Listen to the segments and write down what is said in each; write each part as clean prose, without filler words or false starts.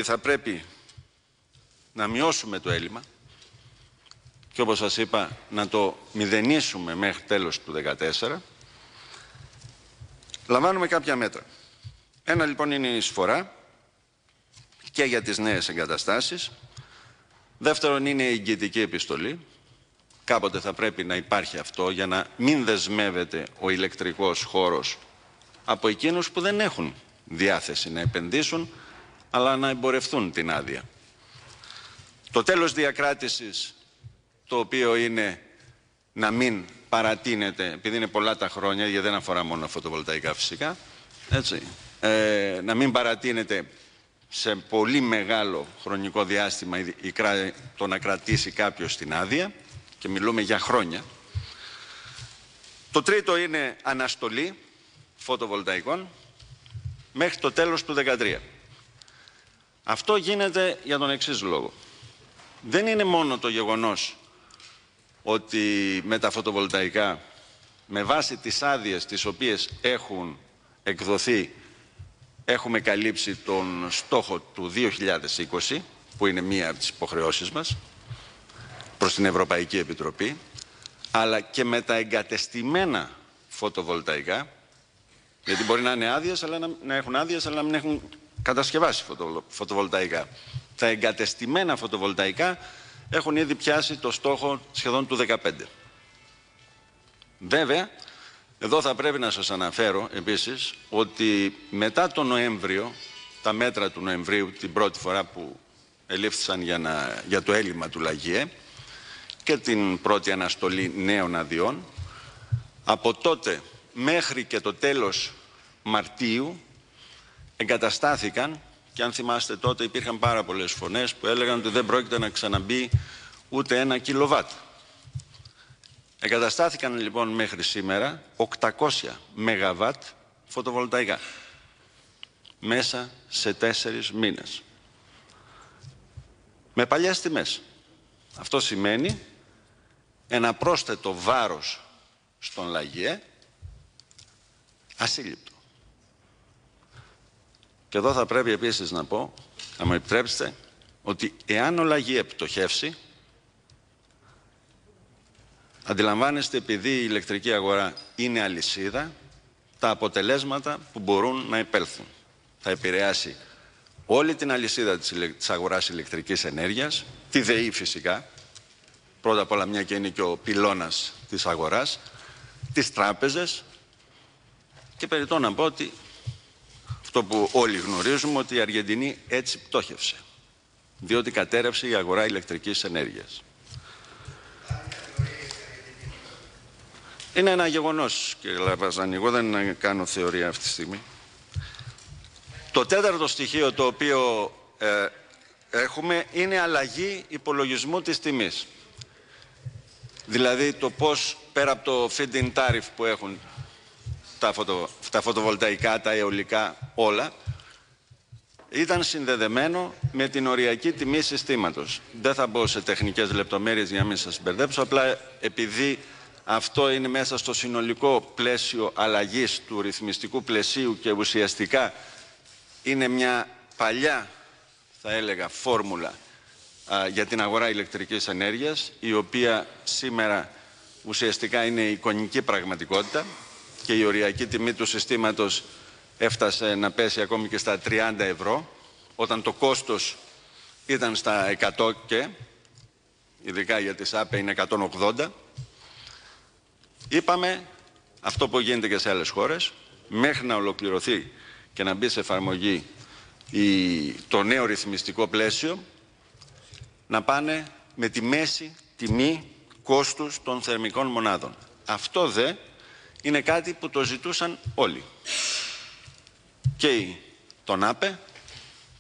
Θα πρέπει να μειώσουμε το έλλειμμα και όπως σας είπα να το μηδενίσουμε μέχρι τέλος του 2014. Λαμβάνουμε κάποια μέτρα. Ένα λοιπόν είναι η εισφορά και για τις νέες εγκαταστάσεις. Δεύτερον είναι η εγγυητική επιστολή. Κάποτε θα πρέπει να υπάρχει αυτό για να μην δεσμεύεται ο ηλεκτρικός χώρος από εκείνους που δεν έχουν διάθεση να επενδύσουν αλλά να εμπορευτούν την άδεια. Το τέλος διακράτησης, το οποίο είναι να μην παρατείνεται, επειδή είναι πολλά τα χρόνια, γιατί δεν αφορά μόνο φωτοβολταϊκά φυσικά, έτσι, να μην παρατείνεται σε πολύ μεγάλο χρονικό διάστημα το να κρατήσει κάποιος την άδεια, και μιλούμε για χρόνια. Το τρίτο είναι αναστολή φωτοβολταϊκών μέχρι το τέλος του 2013. Αυτό γίνεται για τον εξής λόγο. Δεν είναι μόνο το γεγονός ότι με τα φωτοβολταϊκά, με βάση τις άδειες τις οποίες έχουν εκδοθεί, έχουμε καλύψει τον στόχο του 2020, που είναι μία από τις υποχρεώσεις μας προς την Ευρωπαϊκή Επιτροπή, αλλά και με τα εγκατεστημένα φωτοβολταϊκά, γιατί μπορεί να είναι άδειες, αλλά να έχουν άδειες, αλλά να μην έχουν κατασκευάσει φωτοβολταϊκά. Τα εγκατεστημένα φωτοβολταϊκά έχουν ήδη πιάσει το στόχο σχεδόν του 2015. Βέβαια, εδώ θα πρέπει να σας αναφέρω επίσης ότι μετά τον Νοέμβριο, τα μέτρα του Νοεμβρίου, την πρώτη φορά που ελήφθησαν για το έλλειμμα του ΛΑΓΙΕ και την πρώτη αναστολή νέων αδειών, από τότε μέχρι και το τέλος Μαρτίου εγκαταστάθηκαν, και αν θυμάστε τότε υπήρχαν πάρα πολλές φωνές που έλεγαν ότι δεν πρόκειται να ξαναμπεί ούτε 1 κιλοβάτ. Εγκαταστάθηκαν λοιπόν μέχρι σήμερα 800 ΜΒ φωτοβολταϊκά μέσα σε 4 μήνες. Με παλιές τιμές. Αυτό σημαίνει ένα πρόσθετο βάρος στον ΛΑΓΙΕ ασύλληπτο. Και εδώ θα πρέπει επίσης να πω, να μου επιτρέψετε, ότι εάν ο ΛΑΓΙΕ πτωχεύσει, αντιλαμβάνεστε, επειδή η ηλεκτρική αγορά είναι αλυσίδα, τα αποτελέσματα που μπορούν να επέλθουν. Θα επηρεάσει όλη την αλυσίδα της αγοράς ηλεκτρικής ενέργειας, τη ΔΕΗ φυσικά, πρώτα απ' όλα μια και είναι και ο πυλώνας της αγοράς, τις τράπεζες, και περιττό να πω ότι αυτό που όλοι γνωρίζουμε, ότι η Αργεντινή έτσι πτώχευσε, διότι κατέρευσε η αγορά ηλεκτρικής ενέργειας. Είναι ένα γεγονός, κύριε Λαβαζάνη, εγώ δεν κάνω θεωρία αυτή τη στιγμή. Το τέταρτο στοιχείο το οποίο έχουμε είναι αλλαγή υπολογισμού της τιμής. Δηλαδή το πώς πέρα από το feed-in tariff που έχουν τα φωτοβολταϊκά, τα αιωλικά, όλα, ήταν συνδεδεμένο με την οριακή τιμή συστήματος. Δεν θα μπω σε τεχνικές λεπτομέρειες για να μην σας μπερδέψω, απλά επειδή αυτό είναι μέσα στο συνολικό πλαίσιο αλλαγής του ρυθμιστικού πλαισίου και ουσιαστικά είναι μια παλιά, θα έλεγα, φόρμουλα για την αγορά ηλεκτρικής ενέργειας, η οποία σήμερα ουσιαστικά είναι εικονική πραγματικότητα και η οριακή τιμή του συστήματος έφτασε να πέσει ακόμη και στα 30 ευρώ, όταν το κόστος ήταν στα 100 και, ειδικά για τις ΑΠΕ είναι 180. Είπαμε αυτό που γίνεται και σε άλλες χώρες, μέχρι να ολοκληρωθεί και να μπει σε εφαρμογή το νέο ρυθμιστικό πλαίσιο, να πάνε με τη μέση τιμή κόστους των θερμικών μονάδων. Αυτό δε είναι κάτι που το ζητούσαν όλοι. Και τον ΑΠΕ,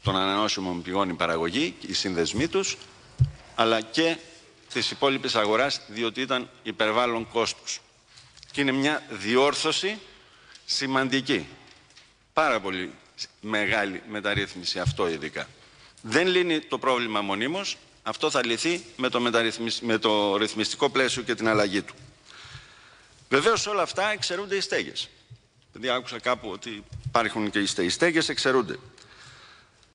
των ανανεώσιμων πηγών η παραγωγή, οι συνδεσμοί τους, αλλά και της υπόλοιπης αγοράς, διότι ήταν υπερβάλλον κόστος. Και είναι μια διόρθωση σημαντική. Πάρα πολύ μεγάλη μεταρρύθμιση αυτό ειδικά. Δεν λύνει το πρόβλημα μονίμως, αυτό θα λυθεί με το ρυθμιστικό πλαίσιο και την αλλαγή του. Βεβαίως όλα αυτά εξαιρούνται οι στέγες. Δηλαδή άκουσα κάπου ότι υπάρχουν και οι στέγες εξαιρούνται.